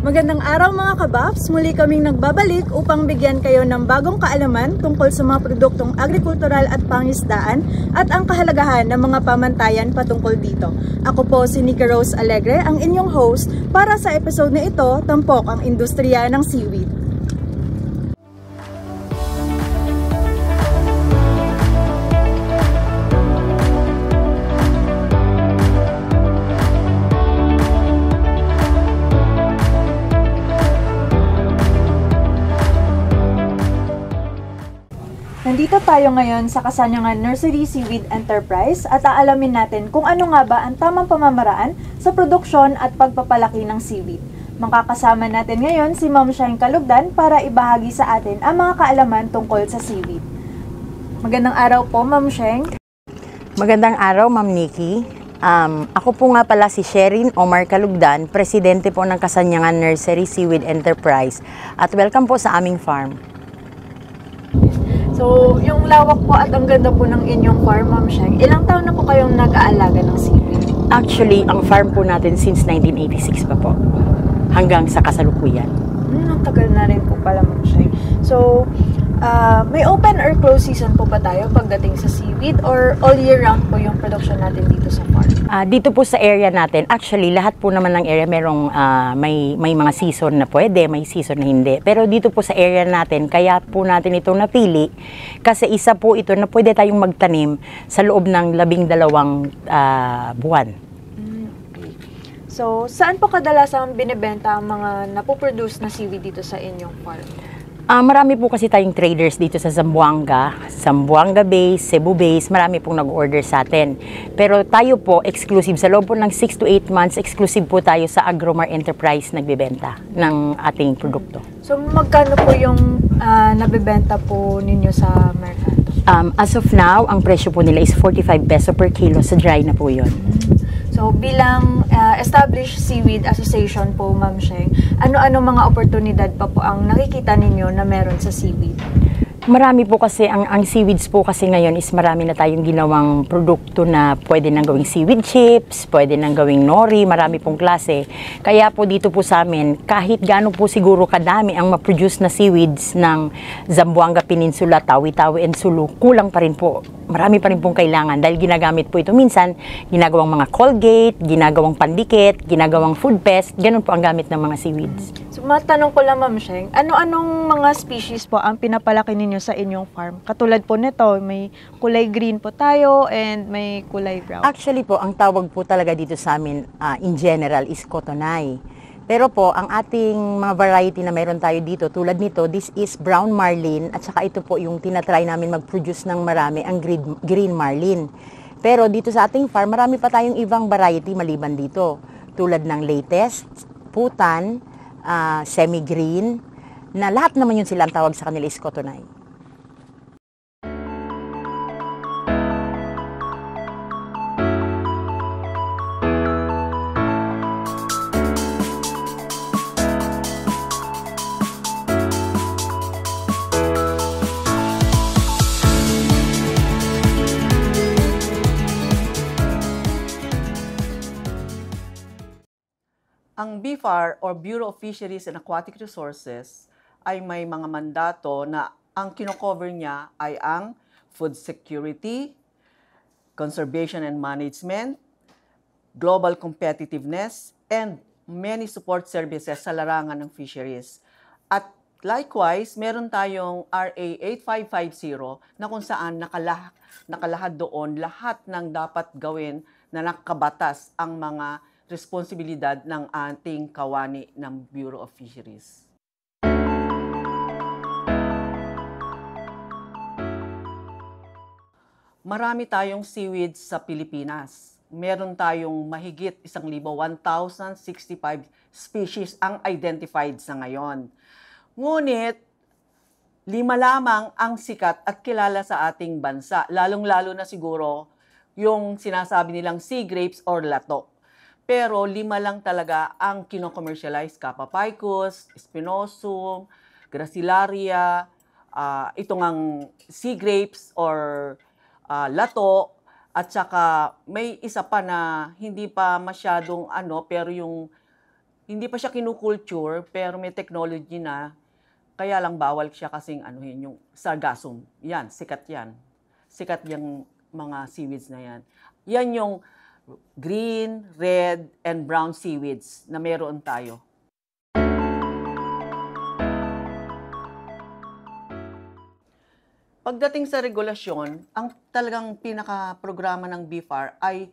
Magandang araw mga kabaps! Muli kaming nagbabalik upang bigyan kayo ng bagong kaalaman tungkol sa mga produktong agrikultural at pangisdaan at ang kahalagahan ng mga pamantayan patungkol dito. Ako po si Nika Rose Alegre, ang inyong host para sa episode na ito, Tampok ang Industriya ng Seaweed. Nandito tayo ngayon sa Kasanyagan Nursery Seaweed Enterprise at aalamin natin kung ano nga ba ang tamang pamamaraan sa produksyon at pagpapalaki ng seaweed. Makakasama natin ngayon si Ma'am Sheng Kalugdan para ibahagi sa atin ang mga kaalaman tungkol sa seaweed. Magandang araw po, Ma'am Sheng. Magandang araw, Ma'am Nikki. Ako po nga pala si Sherin Omar Kalugdan, presidente po ng Kasanyagan Nursery Seaweed Enterprise at welcome po sa aming farm. So, yung lawak po at ang ganda po ng inyong farm, Ma'am Sheng, ilang taon na po kayong nag-aalaga ng seaweed? Actually, ang farm po natin since 1986 pa po, hanggang sa kasalukuyan. Ang tagal na rin po pala, Ma'am Sheng. So, may open or closed season po ba tayo pagdating sa seaweed or all year round po yung production natin dito sa farm? Dito po sa area natin, actually lahat po naman ng area merong may mga season na pwede, may season na hindi. Pero dito po sa area natin, kaya po natin ito napili kasi isa po ito na pwede tayong magtanim sa loob ng 12 buwan. Okay. So, saan po kadalasang binibenta ang mga napoproduce na seaweed dito sa inyong farm? Marami po kasi tayong traders dito sa Zamboanga base, Cebu base, marami pong nag-order sa atin. Pero tayo po, exclusive, sa loob po ng 6 to 8 months, exclusive po tayo sa Agromar Enterprise nagbebenta ng ating produkto. So, magkano po yung nabebenta po ninyo sa merkado? As of now, ang presyo po nila is 45 peso per kilo, sa dry na po yun. So, bilang established seaweed association po, Ma'am Sheng, ano-ano mga oportunidad pa po ang nakikita ninyo na meron sa seaweed? Marami po kasi, ang seaweeds po kasi ngayon is marami na tayong ginawang produkto na pwede nang gawing seaweed chips, pwede nang gawing nori, marami pong klase. Kaya po dito po sa amin, kahit gaano po siguro kadami ang ma-produce na seaweeds ng Zamboanga Peninsula, Tawi-Tawi and Sulu, kulang pa rin po. Marami pa rin pong kailangan dahil ginagamit po ito minsan, ginagawang mga Colgate, ginagawang pandikit, ginagawang food paste, ganun po ang gamit ng mga seaweeds. So, matanong ko lang, Ma'am Sheng, ano-anong mga species po ang pinapalaki ninyo sa inyong farm? Katulad po nito, may kulay green po tayo and may kulay brown. Actually po, ang tawag po talaga dito sa amin in general is cotonay. Pero po, ang ating mga variety na mayroon tayo dito, tulad nito, this is brown marlin at saka ito po yung tinatry namin mag-produce ng marami, ang green marlin. Pero dito sa ating farm, marami pa tayong ibang variety maliban dito. Tulad ng latest, putan, semi-green, na lahat naman yun sila ang tawag sa kanila is cotonay. Ang BFAR or Bureau of Fisheries and Aquatic Resources ay may mga mandato na ang kino-cover niya ay ang food security, conservation and management, global competitiveness, and many support services sa larangan ng fisheries. At likewise, meron tayong RA 8550 na kung saan nakalahad doon lahat ng dapat gawin na nakabatas ang mga responsibilidad ng ating kawani ng Bureau of Fisheries. Marami tayong seaweeds sa Pilipinas. Meron tayong mahigit 1,065 species ang identified sa ngayon. Ngunit, 5 lamang ang sikat at kilala sa ating bansa, lalong-lalo na siguro yung sinasabi nilang sea grapes or lato. Pero 5 lang talaga ang kino-commercialize, Capapicus, Spinosum, Gracilaria, itong ang sea grapes or lato, at saka may isa pa na hindi pa masyadong pero yung Hindi pa siya kinukulture, pero may technology na, kaya lang bawal siya kasing anuhin yung sargassum. Yan, sikat yan. Sikat yung mga seaweeds na yan. Yan yung green, red, and brown seaweeds na meron tayo. Pagdating sa regulasyon, ang talagang pinaka-programa ng BFAR ay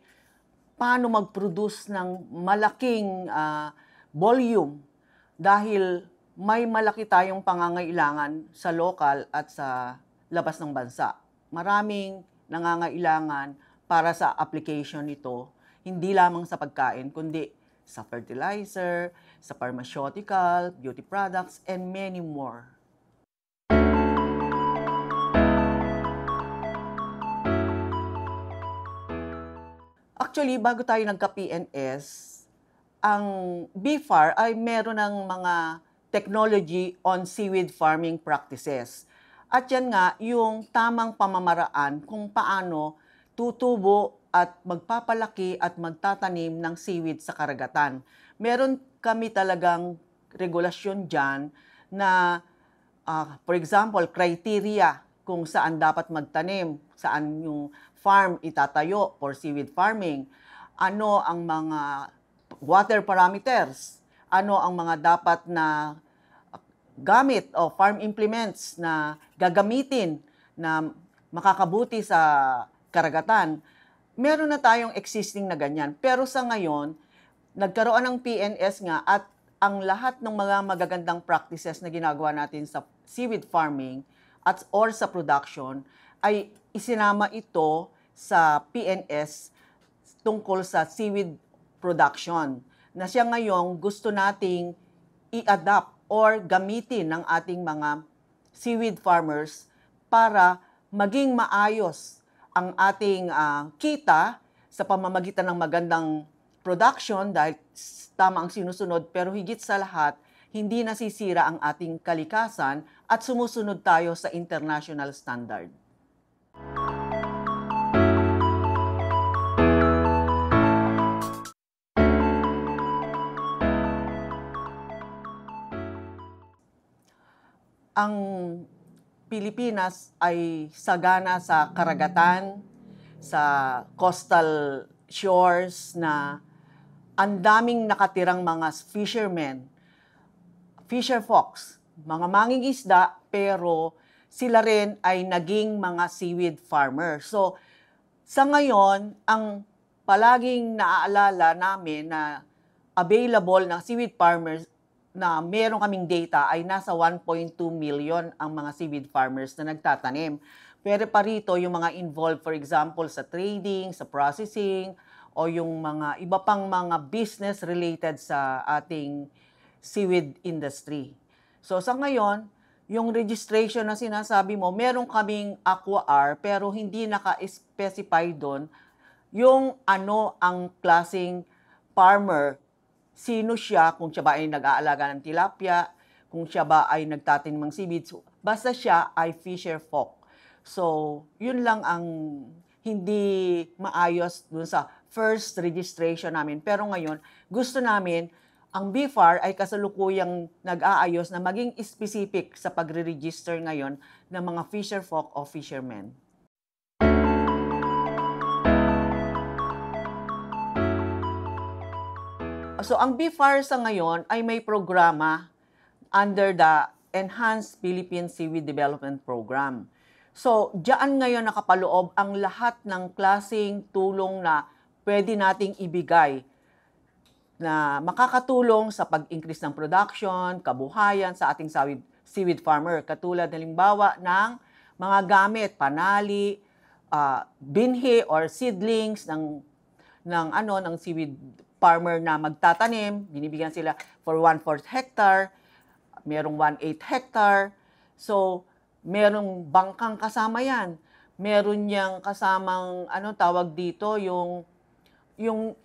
paano mag-produce ng malaking volume dahil may malaki tayong pangangailangan sa lokal at sa labas ng bansa. Maraming nangangailangan para sa application nito, hindi lamang sa pagkain, kundi sa fertilizer, sa pharmaceutical, beauty products, and many more. Actually, bago tayo nagka-PNS, ang BFAR ay meron ng mga technology on seaweed farming practices. At yan nga, yung tamang pamamaraan kung paano tutubo at magpapalaki at magtatanim ng seaweed sa karagatan. Meron kami talagang regulasyon dyan na, for example, criteria kung saan dapat magtanim, saan yung farm itatayo for seaweed farming, ano ang mga water parameters, ano ang mga dapat na gamit o farm implements na gagamitin na makakabuti sa karagatan. Meron na tayong existing na ganyan. Pero sa ngayon, nagkaroon ng PNS nga at ang lahat ng mga magagandang practices na ginagawa natin sa seaweed farming at or sa production ay isinama ito sa PNS tungkol sa seaweed production na siya ngayong gusto nating i-adapt or gamitin ng ating mga seaweed farmers para maging maayos ang ating kita sa pamamagitan ng magandang production dahil tama ang sinusunod, pero higit sa lahat, hindi nasisira ang ating kalikasan at sumusunod tayo sa international standard. Ang Pilipinas ay sagana sa karagatan, sa coastal shores na ang daming nakatirang mga fishermen, fisher folks, mga mangingisda, pero sila rin ay naging mga seaweed farmer. So, sa ngayon, ang palaging naaalala namin na available ng seaweed farmers na meron kaming data ay nasa 1.2 million ang mga seaweed farmers na nagtatanim. Pero pa rito, yung mga involved, for example, sa trading, sa processing, o yung mga iba pang mga business related sa ating seaweed industry. So sa ngayon, yung registration na sinasabi mo, meron kaming AquaR pero hindi naka-specify doon yung ano ang klaseng farmer, sino siya, kung siya ba ay nag-aalaga ng tilapia, kung siya ba ay nagtatanim ng seaweed. Basta siya ay fisher folk. So, yun lang ang hindi maayos dun sa first registration namin. Pero ngayon, gusto namin, ang BFAR ay kasalukuyang nag-aayos na maging specific sa pagre-register ngayon ng mga fisher folk o fishermen. So, ang BFAR sa ngayon ay may programa under the Enhanced Philippine Seaweed Development Program. So, diyan ngayon nakapaloob ang lahat ng klaseng tulong na pwede nating ibigay na makakatulong sa pag-increase ng production, kabuhayan sa ating seaweed farmer. Katulad halimbawa ng mga gamit, panali, binhi or seedlings ng seaweed farmer na magtatanim. Binibigyan sila for 1/4 hectare, merong 1/8 hectare. So, merong bangkang kasama yan. Meron niyang kasamang, tawag dito, yung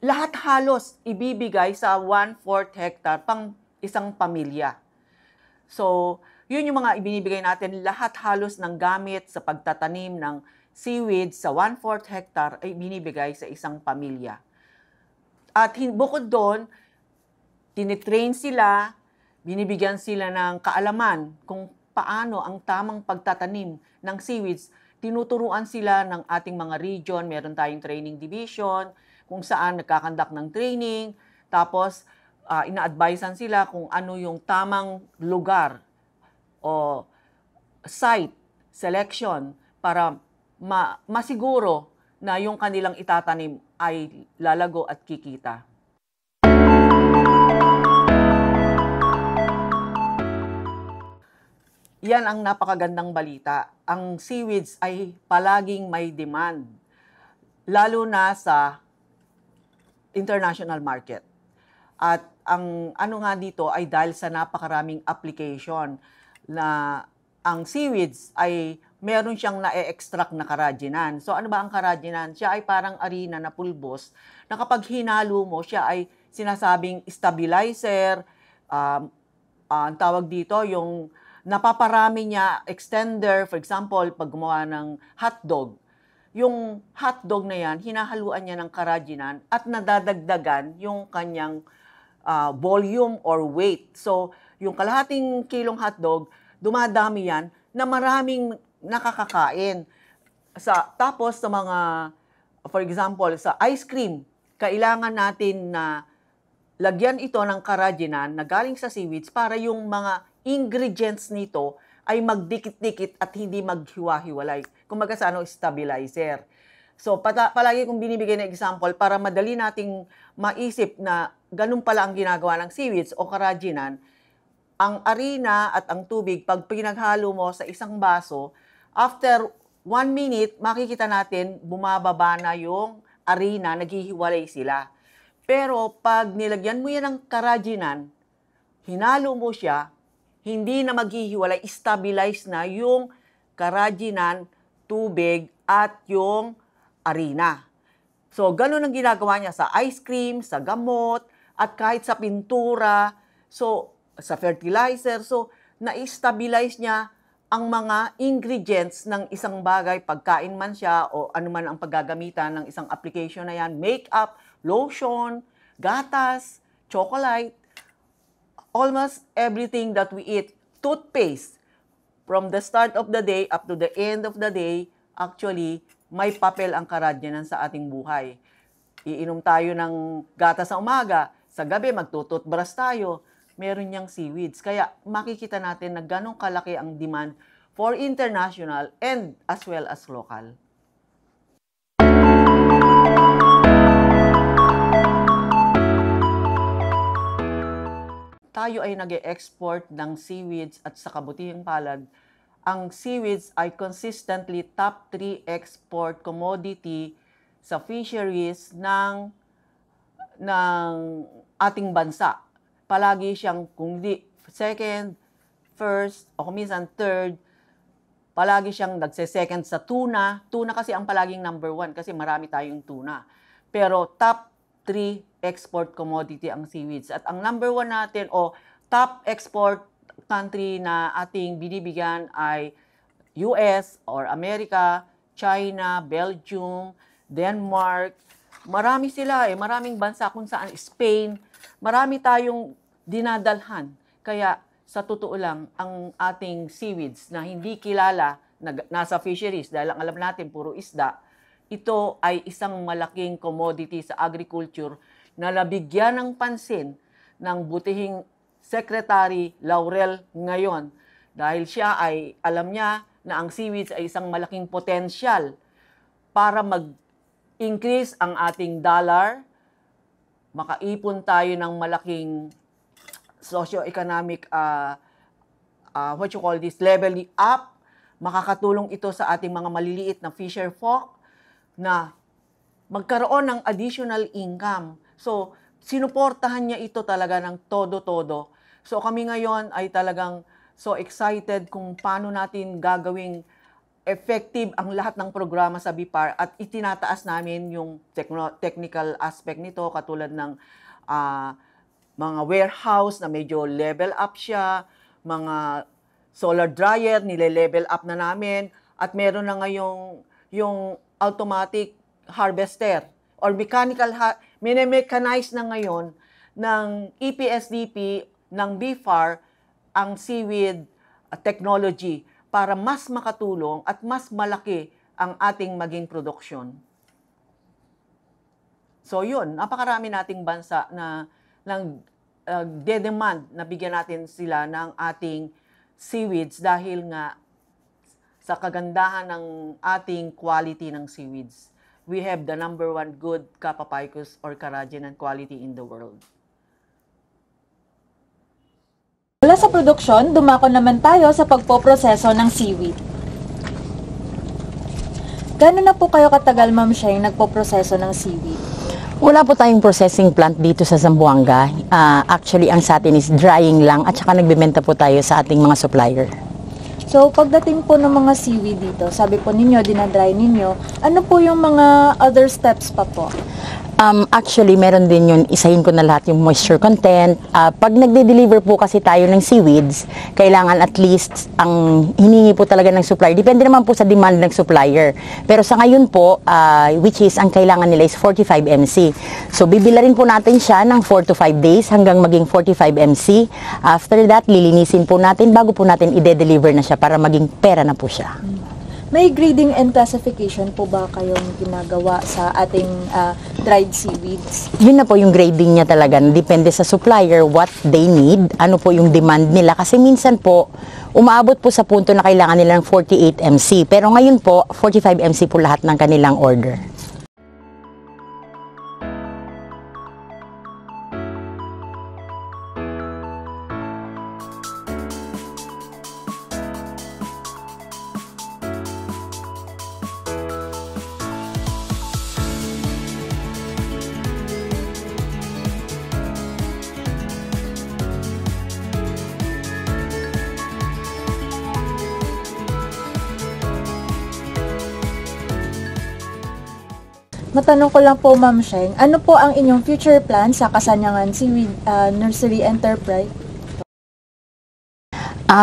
lahat halos ibibigay sa 1/4 hectare pang isang pamilya. So, yun yung mga ibinibigay natin, lahat halos ng gamit sa pagtatanim ng seaweed sa 1/4 hectare ay binibigay sa isang pamilya. At bukod doon, tinitrain sila, binibigyan sila ng kaalaman kung paano ang tamang pagtatanim ng seaweeds. Tinuturuan sila ng ating mga region, meron tayong training division, kung saan nagkakandak ng training, tapos ina-advisean sila kung ano yung tamang lugar o site selection para masiguro na yung kanilang itatanim ay lalago at kikita. Yan ang napakagandang balita. Ang seaweeds ay palaging may demand, lalo na sa international market. At ang ano nga dito ay dahil sa napakaraming application na ang seaweeds ay meron siyang na-extract na carrageenan. So ano ba ang carrageenan? Siya ay parang arena na pulbos na kapag hinalo mo, siya ay sinasabing stabilizer, ang tawag dito yung napaparami niya, extender, for example, pag gumawa ng hotdog, yung hotdog na yan, hinahaluan niya ng carrageenan at nadadagdagan yung kanyang volume or weight. So, yung kalahating kilong hotdog, dumadami yan na maraming nakakakain. Tapos sa mga, for example, sa ice cream, kailangan natin na lagyan ito ng carrageenan na galing sa seaweeds para yung mga ingredients nito ay magdikit-dikit at hindi maghiwa-hiwalay. Kumbaga sa stabilizer. So, palagi kong binibigay na example para madali nating maisip na ganun pala ang ginagawa ng seaweeds o carrageenan. Ang arena at ang tubig, pag pinaghalo mo sa isang baso, after 1 minute, makikita natin bumababa na yung arena, naghihiwalay sila. Pero pag nilagyan mo yan ng carrageenan, hinalo mo siya, hindi na maghihiwalay, stabilize na yung carrageenan, tubig, at yung arena. So, ganun ang ginagawa niya sa ice cream, sa gamot, at kahit sa pintura, so, sa fertilizer. So, na-stabilize niya ang mga ingredients ng isang bagay, pagkain man siya, o anuman ang paggagamitan ng isang application na yan, makeup, lotion, gatas, chocolate, almost everything that we eat, toothpaste, from the start of the day up to the end of the day, actually, may papel ang carrageenan sa ating buhay. Iinom tayo ng gatas sa umaga, sa gabi magtututbrush tayo, meron niyang seaweeds. Kaya makikita natin na ganong kalaki ang demand for international and as well as local. Tayo ay nag-export ng seaweeds at sa kabutihang palad, ang seaweeds ay consistently top 3 export commodity sa fisheries ng ating bansa. Palagi siyang kung di second, first, o kung minsan third, palagi siyang nagse-second sa tuna. Tuna kasi ang palaging number 1 kasi marami tayong tuna. Pero top 3 export commodity ang seaweeds. At ang number 1 natin o top export country na ating binibigyan ay US or America, China, Belgium, Denmark. Marami sila maraming bansa kung saan, Spain. Marami tayong dinadalhan. Kaya sa totoo lang, ang ating seaweeds na hindi kilala, nasa fisheries, dahil ang alam natin puro isda, ito ay isang malaking commodity sa agriculture na nabigyan ng pansin ng butihing Secretary Laurel ngayon dahil siya ay alam niya na ang seaweeds ay isang malaking potensyal para mag-increase ang ating dollar, makaipon tayo ng malaking socio-economic leveling up, makakatulong ito sa ating mga maliliit na fisher folk na magkaroon ng additional income. So, sinuportahan niya ito talaga ng todo-todo. So, kami ngayon ay talagang so excited kung paano natin gagawing effective ang lahat ng programa sa BIPAR at itinataas namin yung technical aspect nito katulad ng mga warehouse na medyo level up siya, mga solar dryer, nile-level up na namin, at meron na ngayong yung automatic harvester or mechanical, mechanize na ngayon ng EPSDP, ng BFAR, ang seaweed technology para mas makatulong at mas malaki ang ating maging produksyon. So yun, napakarami nating bansa na de-demand na bigyan natin sila ng ating seaweeds dahil nga sa kagandahan ng ating quality ng seaweeds. We have the #1 good Capapicus or Carrageenan quality in the world. Mula sa produksyon, dumako naman tayo sa pagpoproseso ng seaweed. Gano'n na po kayo katagal, Ma'am Sheng, nagpoproseso ng seaweed? Wala po tayong processing plant dito sa Zamboanga. Actually, ang sa atin is drying lang at saka nagbebenta po tayo sa ating mga supplier. So, pagdating po ng mga seaweed dito, sabi po ninyo, dinadry ninyo, ano po yung mga other steps pa po? Actually, meron din yun, isahin ko na lahat yung moisture content. Pag nagde-deliver po kasi tayo ng seaweeds, kailangan at least ang hiningi po talaga ng supplier. Depende naman po sa demand ng supplier. Pero sa ngayon po, which is ang kailangan nila is 45 mc. So, bibila rin po natin siya ng 4 to 5 days hanggang maging 45 mc. After that, lilinisin po natin bago po natin i-deliver na siya para maging pera na po siya. May grading and classification po ba kayong ginagawa sa ating dried seaweeds? Yun na po yung grading niya talaga. Depende sa supplier what they need, ano po yung demand nila. Kasi minsan po, umaabot po sa punto na kailangan nilang 48 mc. Pero ngayon po, 45 mc po lahat ng kanilang order. Matanong ko lang po, Ma'am Sheng, ano po ang inyong future plan sa Kasanyagan Seaweed Nursery Enterprise?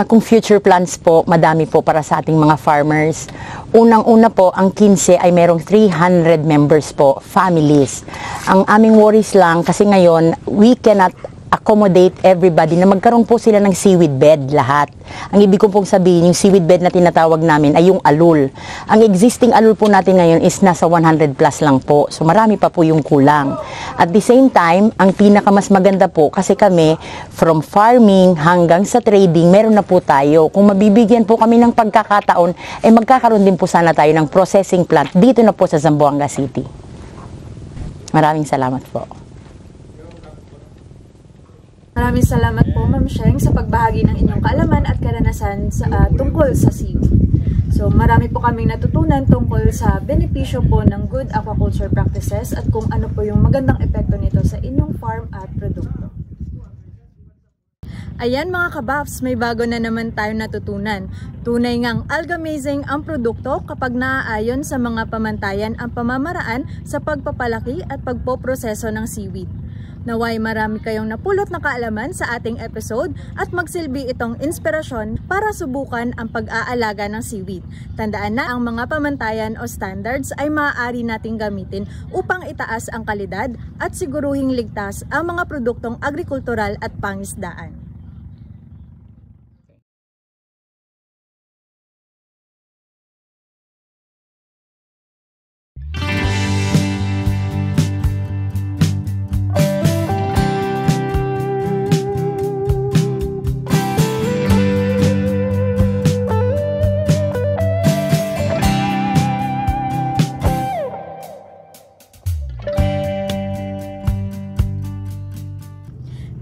Kung future plans po, madami po para sa ating mga farmers. Unang-una po, ang 15 ay merong 300 members po, families. Ang aming worries lang, kasi ngayon, we cannot accommodate everybody na magkaroon po sila ng seaweed bed lahat. Ang ibig ko pong sabihin, yung seaweed bed na tinatawag namin ay yung alul. Ang existing alul po natin ngayon is nasa 100 plus lang po. So marami pa po yung kulang. At the same time, ang pinaka mas maganda po kasi kami from farming hanggang sa trading, meron na po tayo. Kung mabibigyan po kami ng pagkakataon, eh magkakaroon din po sana tayo ng processing plant dito na po sa Zamboanga City. Maraming salamat po. Maraming salamat po, Ma'am Sheng, sa pagbahagi ng inyong kaalaman at karanasan tungkol sa seaweed. So, marami po kaming natutunan tungkol sa benepisyo po ng good aquaculture practices at kung ano po yung magandang epekto nito sa inyong farm at produkto. Ayan mga kabafs, may bago na naman tayo natutunan. Tunay ngang algamazing ang produkto kapag naaayon sa mga pamantayan ang pamamaraan sa pagpapalaki at pagpoproseso ng seaweed. Naway marami kayong napulot na kaalaman sa ating episode at magsilbi itong inspirasyon para subukan ang pag-aalaga ng seaweed. Tandaan na ang mga pamantayan o standards ay maaari nating gamitin upang itaas ang kalidad at siguruhing ligtas ang mga produktong agrikultural at pangisdaan.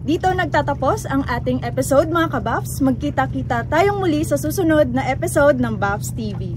Dito nagtatapos ang ating episode mga kabafs. Magkita-kita tayong muli sa susunod na episode ng Bafs TV.